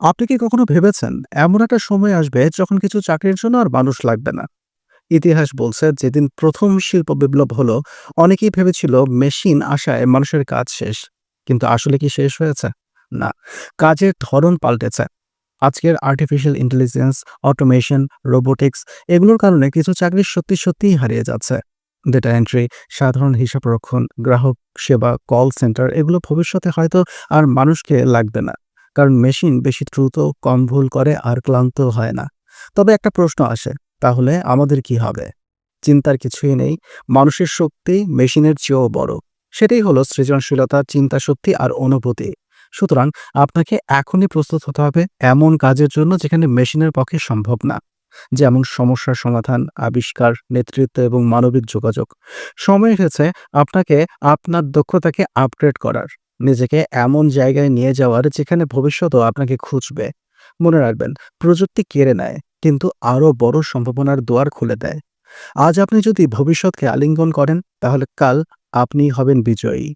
আপনি কি কখনো ভেবেছেন এমন একটা সময় আসবে যখন কিছু চাকরির জন্য আর মানুষ লাগবে না? ইতিহাস বলছে যেদিন প্রথম শিল্প বিপ্লব হলো, অনেকেই ভেবেছিল মেশিন আসায় মানুষের কাজ শেষ। কিন্তু আসলে কি শেষ হয়েছে? না, কাজের ধরন পাল্টেছে। আজকের আর্টিফিশিয়াল ইন্টেলিজেন্স, অটোমেশন, রোবোটিক্স এগুলোর কারণে কিছু চাকরি সত্যিই হারিয়ে যাচ্ছে। ডেটা এন্ট্রি, সাধারণ হিসাব রক্ষণ, গ্রাহক সেবা, কল সেন্টার এগুলো ভবিষ্যতে হয়তো আর মানুষকে লাগবে না। কারণ মেশিন বেশি দ্রুত, কম ভুল করে আর ক্লান্ত হয় না। তবে একটা প্রশ্ন আসে, তাহলে আমাদের কি হবে? চিন্তার কিছুই নেই। মানুষের শক্তি মেশিনের চেয়েও বড়। সেটাই হলো সৃজনশীলতা, চিন্তা শক্তি আর অনুভূতি। সুতরাং আপনাকে এখনই প্রস্তুত হতে হবে এমন কাজের জন্য যেখানে মেশিনের পক্ষে সম্ভব না। যেমন সমস্যার সমাধান, আবিষ্কার, নেতৃত্ব এবং মানবিক যোগাযোগ। সময় এসেছে আপনাকে আপনার দক্ষতাকে আপগ্রেড করার। নিজেকে এমন জায়গায় নিয়ে যাওয়ার যেখানে ভবিষ্যতেও আপনাকে খুঁজবে। মনে রাখবেন, প্রযুক্তি কেড়ে নেয় কিন্তু আরো বড় সম্ভাবনার দুয়ার খুলে দেয়। আজ আপনি যদি ভবিষ্যৎকে আলিঙ্গন করেন, তাহলে কাল আপনিই হবেন বিজয়ী।